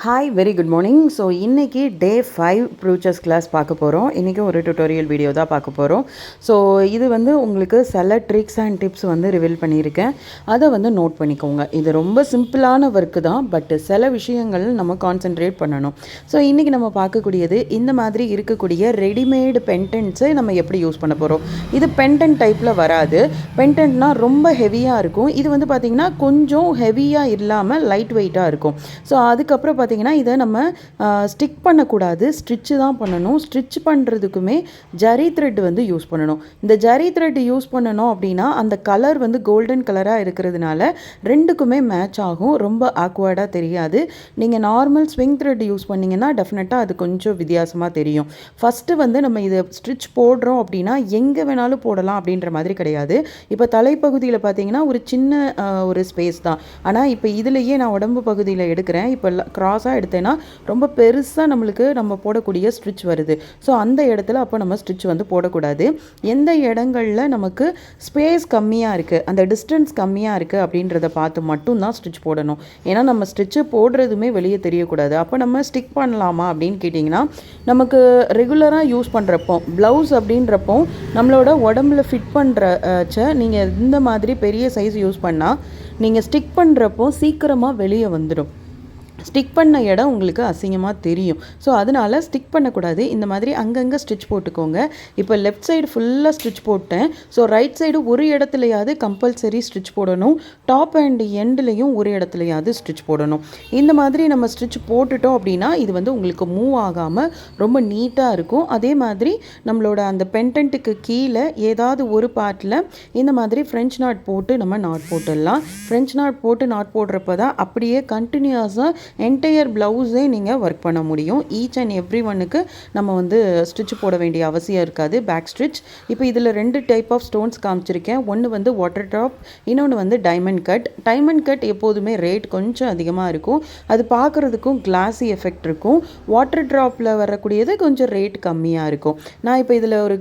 Hi very good morning. So இன்றைக்கி டே 5 brochures class பார்க்க போகிறோம். இன்றைக்கி ஒரு டுட்டோரியல் வீடியோ தான் பார்க்க போகிறோம். ஸோ இது உங்களுக்கு சில ட்ரிக்ஸ் அண்ட் டிப்ஸ் ரிவீல் பண்ணியிருக்கேன். அதை நோட் பண்ணிக்கோங்க. இது ரொம்ப சிம்பிளான ஒர்க்கு தான், பட் சில விஷயங்கள் நம்ம கான்சென்ட்ரேட் பண்ணணும். ஸோ இன்றைக்கி நம்ம பார்க்கக்கூடியது இந்த மாதிரி இருக்கக்கூடிய ரெடிமேடு பென்டென்ட்ஸை நம்ம எப்படி யூஸ் பண்ண போகிறோம். இது பென்டென்ட் டைப்பில் வராது. பென்டென்ட்னால் ரொம்ப ஹெவியாக இருக்கும். இது பார்த்திங்கன்னா கொஞ்சம் ஹெவியாக இல்லாமல் லைட் வெயிட்டாக இருக்கும். ஸோ அதுக்கப்புறம் பார்த்திங்கன்னா இதை நம்ம ஸ்டிக் பண்ணக்கூடாது, ஸ்டிச்சு தான் பண்ணணும். ஸ்டிச் பண்ணுறதுக்குமே ஜரி த்ரெட் யூஸ் பண்ணணும். இந்த ஜரி த்ரெட் யூஸ் பண்ணணும் அப்படின்னா அந்த கலர் கோல்டன் கலராக இருக்கிறதுனால ரெண்டுக்குமே மேட்ச் ஆகும், ரொம்ப ஆக்வர்டாக தெரியாது. நீங்கள் நார்மல் ஸ்விங் த்ரெட் யூஸ் பண்ணிங்கன்னா டெஃபினட்டாக அது கொஞ்சம் வித்தியாசமாக தெரியும். ஃபஸ்ட்டு நம்ம இதை ஸ்டிச் போடுறோம் அப்படின்னா எங்கே வேணாலும் போடலாம் அப்படின்ற மாதிரி கிடையாது. இப்போ தலைப்பகுதியில் பார்த்தீங்கன்னா ஒரு சின்ன ஒரு ஸ்பேஸ் தான். ஆனால் இப்போ இதுலேயே நான் உடம்பு பகுதியில் எடுக்கிறேன். இப்போ கிராஸாக எடுத்தேன்னா ரொம்ப பெருசாக நம்ம போடக்கூடிய ஸ்டிச் வருது. ஸோ அந்த இடத்துல அப்போ நம்ம ஸ்டிச் போடக்கூடாது. எந்த இடங்களில் நமக்கு ஸ்பேஸ் கம்மியாக இருக்குது, அந்த டிஸ்டன்ஸ் கம்மியாக இருக்குது அப்படின்றத பார்த்து மட்டும்தான் ஸ்டிச் போடணும். ஏன்னா நம்ம ஸ்டிச்சு போடுறதுமே வெளியே தெரியக்கூடாது. அப்போ நம்ம ஸ்டிக் பண்ணலாமா அப்படின்னு கேட்டிங்கன்னா, நமக்கு ரெகுலராக யூஸ் பண்ணுறப்போ ப்ளவுஸ் அப்படின்றப்போ நம்மளோட உடம்புல ஃபிட் பண்ணுறச்ச நீங்கள் இந்த மாதிரி பெரிய சைஸ் யூஸ் பண்ணால் நீங்கள் ஸ்டிக் பண்ணுறப்போ சீக்கிரமாக வெளியே வந்துடும். ஸ்டிக் பண்ண இடம் உங்களுக்கு அசிங்கமாக தெரியும். ஸோ அதனால் ஸ்டிக் பண்ணக்கூடாது. இந்த மாதிரி அங்கங்கே ஸ்டிச் போட்டுக்கோங்க. இப்போ லெஃப்ட் சைடு ஃபுல்லாக ஸ்டிச் போட்டேன். ஸோ ரைட் சைடு ஒரு இடத்துலையாவது கம்பல்சரி ஸ்டிச் போடணும். டாப் அண்ட் எண்ட்லேயும் ஒரு இடத்துலையாவது ஸ்டிச் போடணும். இந்த மாதிரி நம்ம ஸ்டிச் போட்டுட்டோம் அப்படின்னா இது உங்களுக்கு மூவ் ஆகாமல் ரொம்ப நீட்டாக இருக்கும். அதே மாதிரி நம்மளோட அந்த பென்டென்ட்டுக்கு கீழே ஏதாவது ஒரு பார்ட்டில் இந்த மாதிரி ஃப்ரெஞ்ச் நாட் போட்டு நம்ம நாட் போட்டுடலாம். ஃப்ரெஞ்ச் நாட் போட்டு நாட் போடுறப்ப தான் அப்படியே கண்டினியூஸாக என்டையர் ப்ளவுஸே நீங்கள் ஒர்க் பண்ண முடியும். ஈச் அண்ட் எவ்ரி ஒன்னுக்கு நம்ம ஸ்டிச் போட வேண்டிய அவசியம் இருக்காது. Back stitch. இப்போ இதில் 2 டைப் ஆஃப் ஸ்டோன்ஸ் காமிச்சிருக்கேன். ஒன்று வாட்டர் ட்ராப், இன்னொன்று டைமண்ட் கட். டைமண்ட் கட் எப்போதுமே ரேட் கொஞ்சம் அதிகமாக இருக்கும். அது பார்க்குறதுக்கும் கிளாஸி எஃபெக்ட் இருக்கும். வாட்டர் ட்ராப்பில் வரக்கூடியது கொஞ்சம் ரேட் கம்மியாக இருக்கும். நான் இப்போ இதில் ஒரு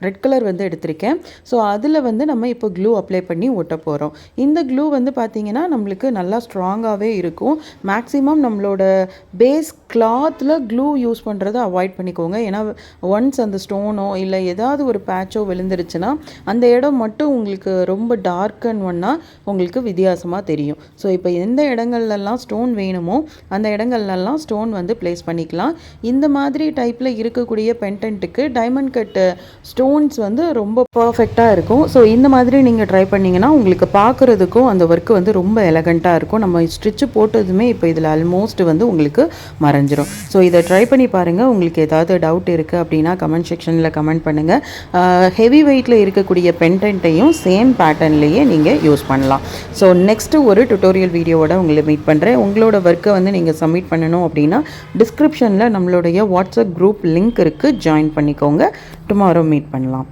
ரெட் கலர் எடுத்திருக்கேன். ஸோ அதில் நம்ம இப்போ க்ளூ அப்ளை பண்ணி ஒட்ட போகிறோம். இந்த க்ளூ பார்த்தீங்கன்னா நம்மளுக்கு நல்லா ஸ்ட்ராங்காகவே இருக்கும். மேக்ஸிமம் நம்மளோட பேஸ் கிளாத்தில் க்ளூ யூஸ் பண்ணுறதை அவாய்ட் பண்ணிக்கோங்க. ஏன்னா ஒன்ஸ் அந்த ஸ்டோனோ இல்லை ஏதாவது ஒரு பேட்சோ விழுந்துருச்சுன்னா அந்த இடம் மட்டும் உங்களுக்கு ரொம்ப டார்க் அண்ட் உங்களுக்கு வித்தியாசமாக தெரியும். ஸோ இப்போ எந்த இடங்கள்லாம் ஸ்டோன் வேணுமோ அந்த இடங்கள்லாம் ஸ்டோன் பிளேஸ் பண்ணிக்கலாம். இந்த மாதிரி டைப்பில் இருக்கக்கூடிய பென்டென்ட்டுக்கு டைமண்ட் கட் ஸ்டோன்ஸ் ரொம்ப பர்ஃபெக்டாக இருக்கும். ஸோ இந்த மாதிரி நீங்கள் ட்ரை பண்ணிங்கன்னா உங்களுக்கு பார்க்குறதுக்கும் அந்த ஒர்க்கு ரொம்ப எலகண்ட்டாக இருக்கும். நம்ம ஸ்டிச்சு போட்டதுமே இப்போ இதில் ஆல்மோஸ்ட் உங்களுக்கு மறைஞ்சிரும். ஸோ இதை ட்ரை பண்ணி பாருங்கள். உங்களுக்கு ஏதாவது டவுட் இருக்குது அப்படின்னா கமெண்ட் செக்ஷனில் கமெண்ட் பண்ணுங்கள். ஹெவி வெயிட்டில் இருக்கக்கூடிய பென்டென்ட்டையும் சேம் பேட்டர்ன்லேயே நீங்கள் யூஸ் பண்ணலாம். ஸோ நெக்ஸ்ட்டு ஒரு டுட்டோரியல் வீடியோவோட உங்களை மீட் பண்ணுறேன். உங்களோட ஒர்க்கை நீங்கள் சப்மிட் பண்ணணும் அப்படின்னா டிஸ்கிரிப்ஷனில் நம்மளுடைய வாட்ஸ்அப் குரூப் லிங்க் இருக்குது, ஜாயின் பண்ணிக்கோங்க. டுமாரோ மீட் பண்ணலாம்.